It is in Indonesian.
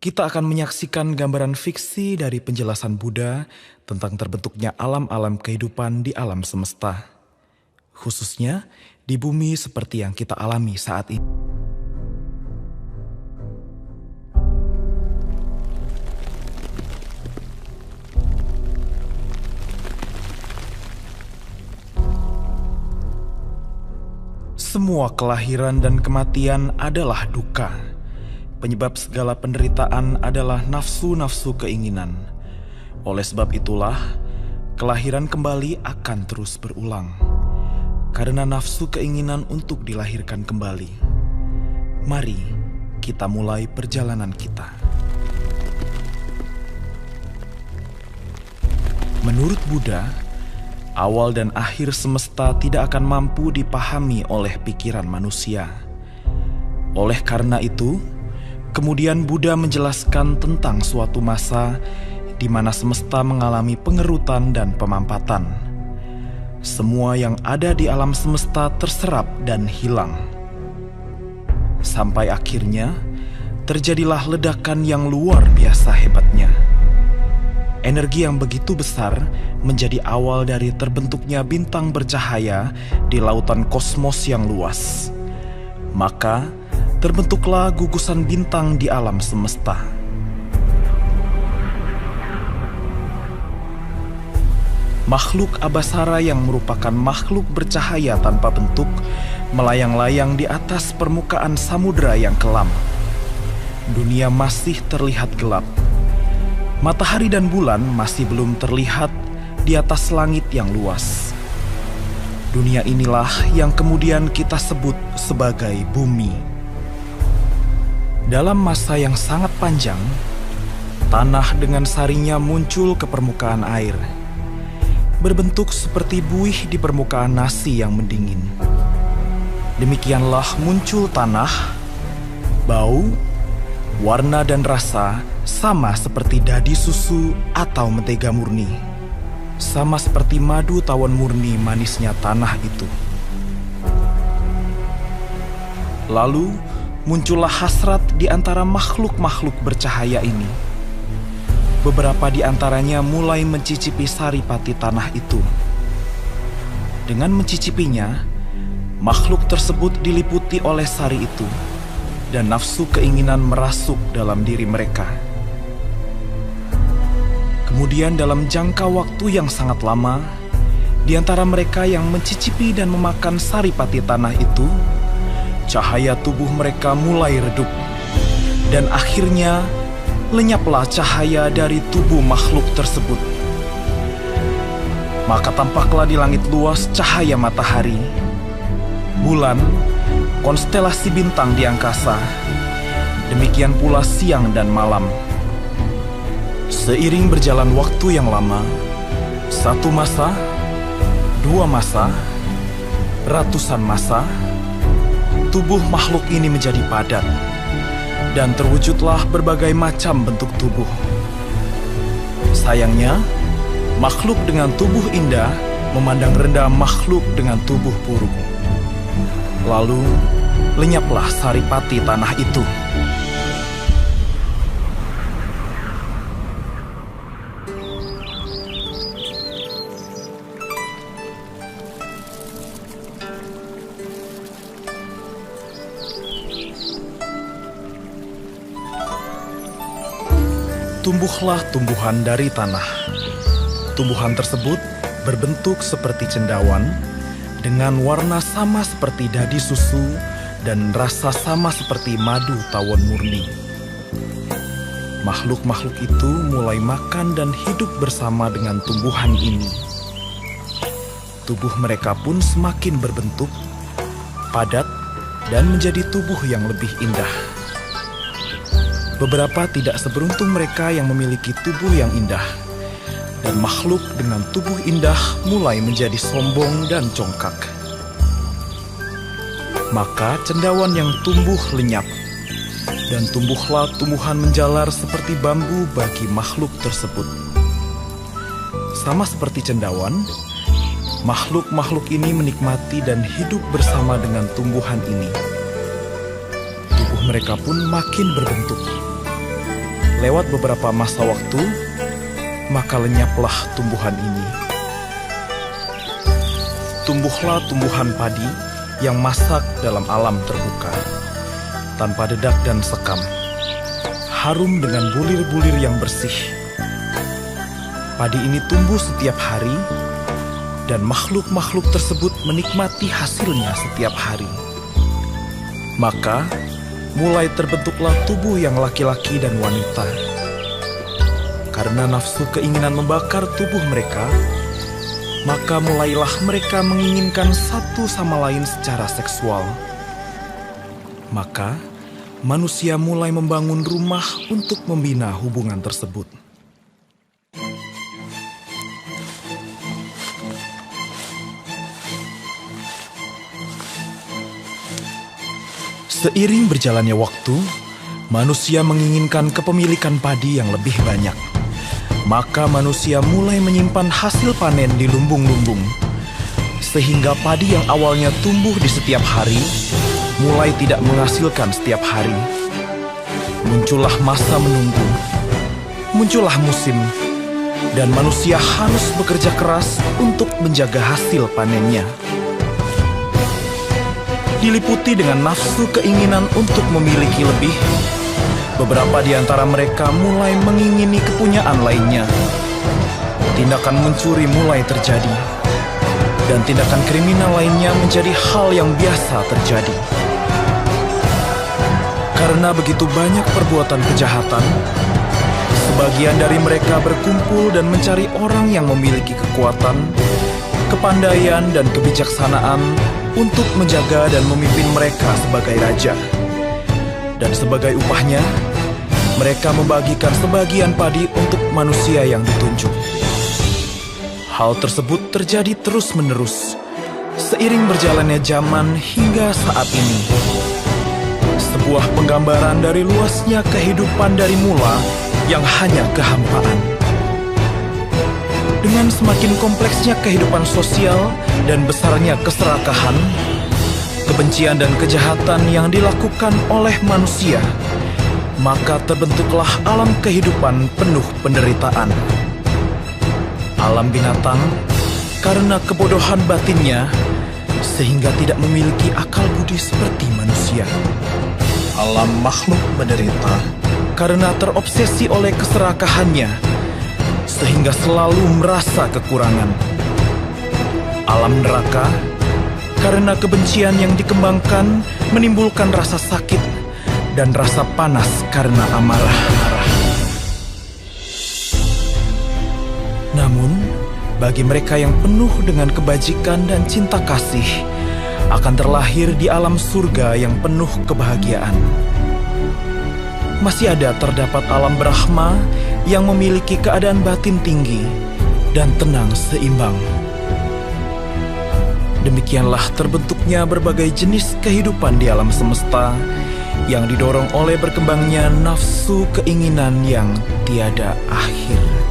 kita akan menyaksikan gambaran fiksi dari penjelasan Buddha tentang terbentuknya alam-alam kehidupan di alam semesta, khususnya di bumi seperti yang kita alami saat ini. Semua kelahiran dan kematian adalah duka. Penyebab segala penderitaan adalah nafsu-nafsu keinginan. Oleh sebab itulah, kelahiran kembali akan terus berulang. Karena nafsu keinginan untuk dilahirkan kembali. Mari kita mulai perjalanan kita. Menurut Buddha, awal dan akhir semesta tidak akan mampu dipahami oleh pikiran manusia. Oleh karena itu, kemudian Buddha menjelaskan tentang suatu masa di mana semesta mengalami pengerutan dan pemampatan. Semua yang ada di alam semesta terserap dan hilang. Sampai akhirnya, terjadilah ledakan yang luar biasa hebatnya. Energi yang begitu besar menjadi awal dari terbentuknya bintang bercahaya di lautan kosmos yang luas. Maka, terbentuklah gugusan bintang di alam semesta. Makhluk abasara yang merupakan makhluk bercahaya tanpa bentuk melayang-layang di atas permukaan samudera yang kelam. Dunia masih terlihat gelap. Matahari dan bulan masih belum terlihat di atas langit yang luas. Dunia inilah yang kemudian kita sebut sebagai bumi. Dalam masa yang sangat panjang, tanah dengan sarinya muncul ke permukaan air, berbentuk seperti buih di permukaan nasi yang mendingin. Demikianlah muncul tanah, bau, warna dan rasa sama seperti dadi susu atau mentega murni. Sama seperti madu tawon murni manisnya tanah itu. Lalu, muncullah hasrat di antara makhluk-makhluk bercahaya ini. Beberapa di antaranya mulai mencicipi saripati tanah itu. Dengan mencicipinya, makhluk tersebut diliputi oleh sari itu, dan nafsu keinginan merasuk dalam diri mereka. Kemudian dalam jangka waktu yang sangat lama, di antara mereka yang mencicipi dan memakan saripati tanah itu, cahaya tubuh mereka mulai redup, dan akhirnya lenyaplah cahaya dari tubuh makhluk tersebut. Maka tampaklah di langit luas cahaya matahari, bulan, konstelasi bintang di angkasa, demikian pula siang dan malam. Seiring berjalan waktu yang lama, satu masa, dua masa, ratusan masa, tubuh makhluk ini menjadi padat, dan terwujudlah berbagai macam bentuk tubuh. Sayangnya, makhluk dengan tubuh indah memandang rendah makhluk dengan tubuh buruk. Lalu, lenyaplah saripati tanah itu. Tumbuhlah tumbuhan dari tanah. Tumbuhan tersebut berbentuk seperti cendawan, dengan warna sama seperti dadi susu dan rasa sama seperti madu tawon murni. Makhluk-makhluk itu mulai makan dan hidup bersama dengan tumbuhan ini. Tubuh mereka pun semakin berbentuk, padat, dan menjadi tubuh yang lebih indah. Beberapa tidak seberuntung mereka yang memiliki tubuh yang indah, dan makhluk dengan tubuh indah mulai menjadi sombong dan congkak. Maka cendawan yang tumbuh lenyap, dan tumbuhlah tumbuhan menjalar seperti bambu bagi makhluk tersebut. Sama seperti cendawan, makhluk-makhluk ini menikmati dan hidup bersama dengan tumbuhan ini. Tubuh mereka pun makin berbentuk. Lewat beberapa masa waktu, maka lenyaplah tumbuhan ini. Tumbuhlah tumbuhan padi yang masak dalam alam terbuka, tanpa dedak dan sekam, harum dengan bulir-bulir yang bersih. Padi ini tumbuh setiap hari, dan makhluk-makhluk tersebut menikmati hasilnya setiap hari. Maka, mulai terbentuklah tubuh yang laki-laki dan wanita. Karena nafsu keinginan membakar tubuh mereka, maka mulailah mereka menginginkan satu sama lain secara seksual. Maka, manusia mulai membangun rumah untuk membina hubungan tersebut. Seiring berjalannya waktu, manusia menginginkan kepemilikan padi yang lebih banyak. Maka manusia mulai menyimpan hasil panen di lumbung-lumbung, sehingga padi yang awalnya tumbuh di setiap hari, mulai tidak menghasilkan setiap hari. Muncullah masa menunggu, muncullah musim, dan manusia harus bekerja keras untuk menjaga hasil panennya. Diliputi dengan nafsu keinginan untuk memiliki lebih, beberapa di antara mereka mulai mengingini kepunyaan lainnya. Tindakan mencuri mulai terjadi, dan tindakan kriminal lainnya menjadi hal yang biasa terjadi. Karena begitu banyak perbuatan kejahatan, sebagian dari mereka berkumpul dan mencari orang yang memiliki kekuatan, kepandaian, dan kebijaksanaan untuk menjaga dan memimpin mereka sebagai raja. Dan sebagai upahnya, mereka membagikan sebagian padi untuk manusia yang ditunjuk. Hal tersebut terjadi terus-menerus, seiring berjalannya zaman hingga saat ini. Sebuah penggambaran dari luasnya kehidupan dari mula yang hanya kehampaan. Dengan semakin kompleksnya kehidupan sosial dan besarnya keserakahan, kebencian dan kejahatan yang dilakukan oleh manusia, maka terbentuklah alam kehidupan penuh penderitaan. Alam binatang karena kebodohan batinnya, sehingga tidak memiliki akal budi seperti manusia. Alam makhluk menderita karena terobsesi oleh keserakahannya, sehingga selalu merasa kekurangan. Alam neraka karena kebencian yang dikembangkan menimbulkan rasa sakit dan rasa panas karena amarah. Namun, bagi mereka yang penuh dengan kebajikan dan cinta kasih, akan terlahir di alam surga yang penuh kebahagiaan. Masih ada terdapat alam Brahma yang memiliki keadaan batin tinggi dan tenang seimbang. Demikianlah terbentuknya berbagai jenis kehidupan di alam semesta yang didorong oleh berkembangnya nafsu keinginan yang tiada akhir.